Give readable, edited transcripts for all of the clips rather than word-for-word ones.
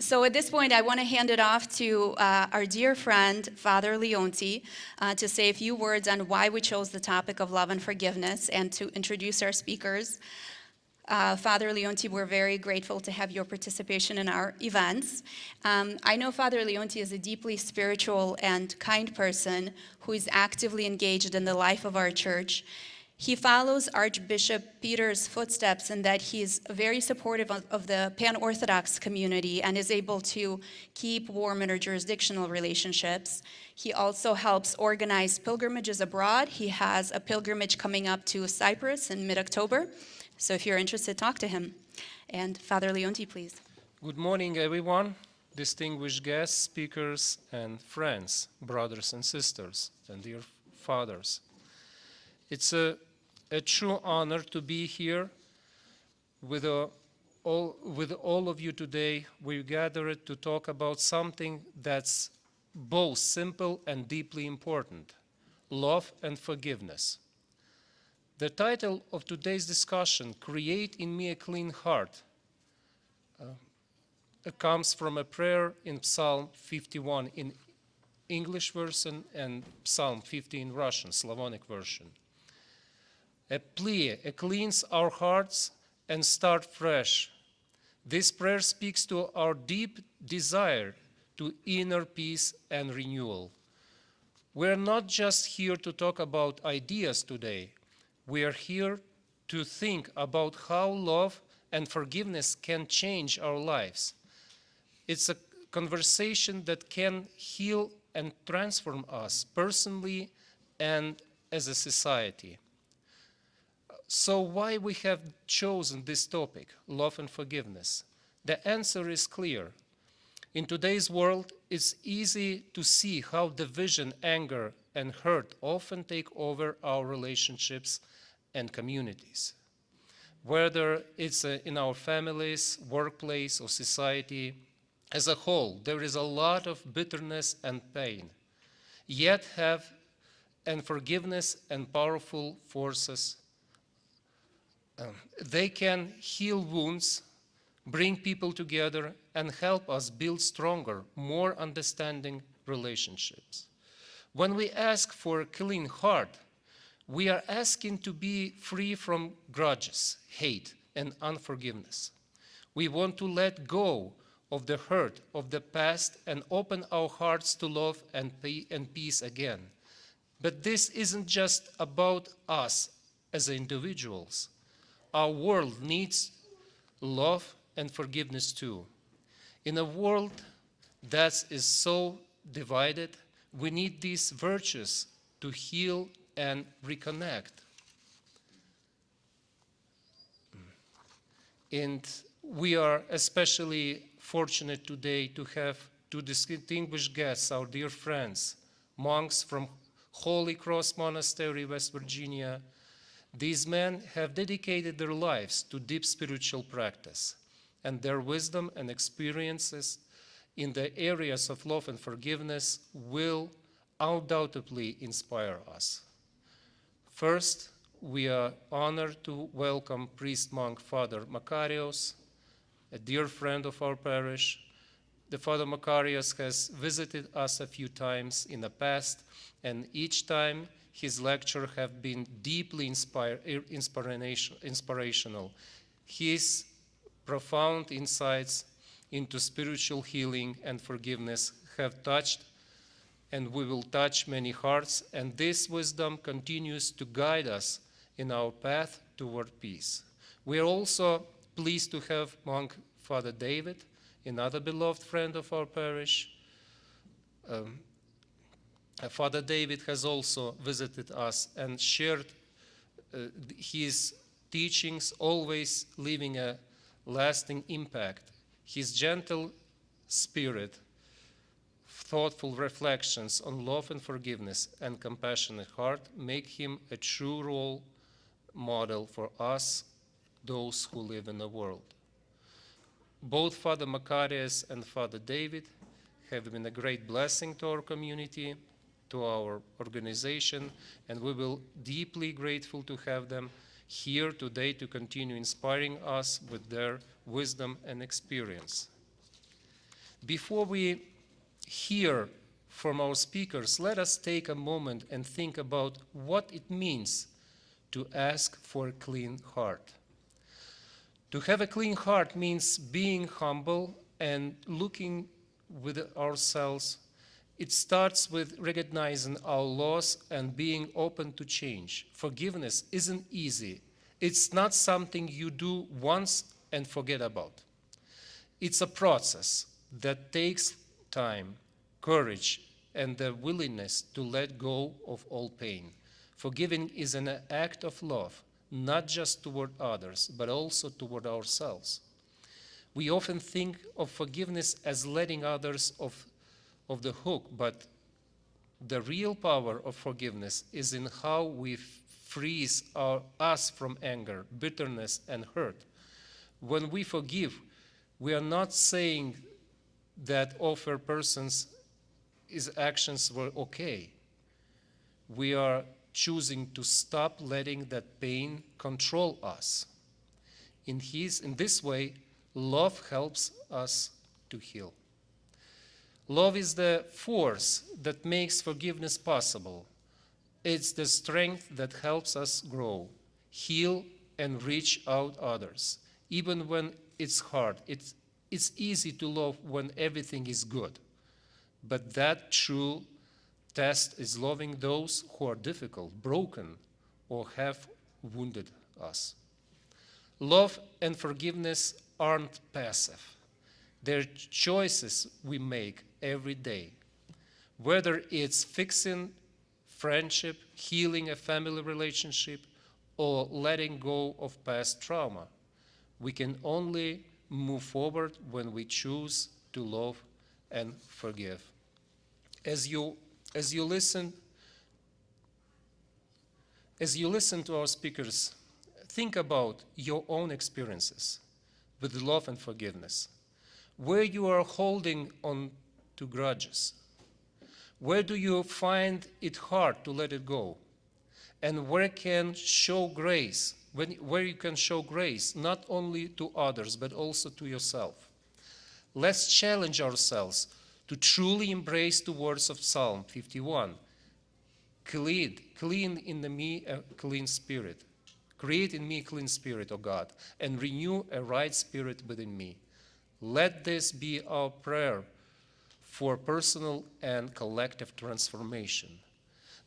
So at this point, I want to hand it off to our dear friend, Father Leontiy, to say a few words on why we chose the topic of love and forgiveness and to introduce our speakers. Father Leontiy, we're very grateful to have your participation in our events. I know Father Leontiy is a deeply spiritual and kind person who is actively engaged in the life of our church. He follows Archbishop Peter's footsteps in that he is very supportive of the Pan-Orthodox community and is able to keep warm interjurisdictional relationships. He also helps organize pilgrimages abroad. He has a pilgrimage coming up to Cyprus in mid-October. So if you're interested, talk to him. And Father Leontiy, please. Good morning, everyone, distinguished guests, speakers, and friends, brothers and sisters, and dear fathers. It's a true honor to be here with all of you today. We gathered to talk about something that's both simple and deeply important: love and forgiveness. The title of today's discussion, Create in Me a Clean Heart, comes from a prayer in Psalm 51 in English version and Psalm 50 in Russian, Slavonic version. A plea, cleanse our hearts and start fresh. This prayer speaks to our deep desire to inner peace and renewal. We're not just here to talk about ideas today. We are here to think about how love and forgiveness can change our lives. It's a conversation that can heal and transform us personally and as a society. So why we have chosen this topic, love and forgiveness? The answer is clear. In today's world, it's easy to see how division, anger, and hurt often take over our relationships and communities. Whether it's in our families, workplace, or society as a whole, there is a lot of bitterness and pain. Yet forgiveness and powerful forces. They can heal wounds, bring people together, and help us build stronger, more understanding relationships. When we ask for a clean heart, we are asking to be free from grudges, hate, and unforgiveness. We want to let go of the hurt of the past and open our hearts to love and peace again. But this isn't just about us as individuals. Our world needs love and forgiveness too. In a world that is so divided, we need these virtues to heal and reconnect. And we are especially fortunate today to have two distinguished guests, our dear friends, monks from Holy Cross Monastery, West Virginia. These men have dedicated their lives to deep spiritual practice, and their wisdom and experiences in the areas of love and forgiveness will undoubtedly inspire us. First, we are honored to welcome priest-monk Father Makarios, a dear friend of our parish. The Father Makarios has visited us a few times in the past, and each time his lectures have been deeply inspirational. His profound insights into spiritual healing and forgiveness have touched and we will touch many hearts, and this wisdom continues to guide us in our path toward peace. We are also pleased to have monk Father David, another beloved friend of our parish. Father David has also visited us and shared his teachings, always leaving a lasting impact. His gentle spirit, thoughtful reflections on love and forgiveness, and compassionate heart make him a true role model for us, those who live in the world. Both Father Makarios and Father David have been a great blessing to our community, to our organization, and we will deeply grateful to have them here today to continue inspiring us with their wisdom and experience. Before we hear from our speakers, let us take a moment and think about what it means to ask for a clean heart. To have a clean heart means being humble and looking with ourselves. It starts with recognizing our loss and being open to change. Forgiveness isn't easy. It's not something you do once and forget about. It's a process that takes time, courage, and the willingness to let go of all pain. Forgiving is an act of love, not just toward others, but also toward ourselves. We often think of forgiveness as letting others off the hook, but the real power of forgiveness is in how we frees us from anger, bitterness, and hurt. When we forgive, we are not saying that other person's actions were okay. We are choosing to stop letting that pain control us. In this way, love helps us to heal. Love is the force that makes forgiveness possible. It's the strength that helps us grow, heal, and reach out others. Even when it's hard, it's easy to love when everything is good. But that true test is loving those who are difficult, broken, or have wounded us. Love and forgiveness aren't passive. They're choices we make every day. Whether it's fixing friendship, healing a family relationship, or letting go of past trauma, we can only move forward when we choose to love and forgive. As you listen to our speakers, think about your own experiences with love and forgiveness, where you are holding on to grudges, where do you find it hard to let it go, and where you can show grace not only to others but also to yourself. Let's challenge ourselves to truly embrace the words of Psalm 51. Clean in me a clean spirit. Create in me a clean spirit, O God, and renew a right spirit within me. Let this be our prayer for personal and collective transformation.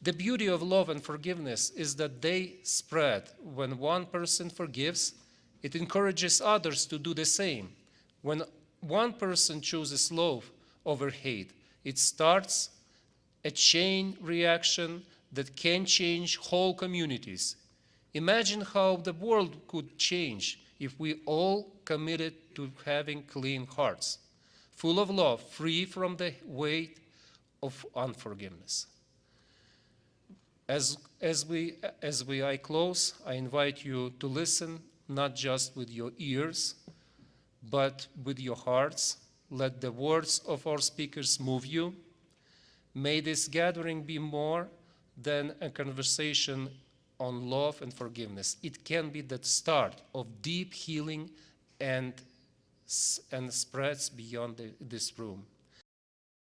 The beauty of love and forgiveness is that they spread. When one person forgives, it encourages others to do the same. When one person chooses love over hate, it starts a chain reaction that can change whole communities. Imagine how the world could change if we all committed to having clean hearts, full of love, free from the weight of unforgiveness. As I close, I invite you to listen not just with your ears, but with your hearts. Let the words of our speakers move you. May this gathering be more than a conversation on love and forgiveness. It can be the start of deep healing and spreads beyond this room.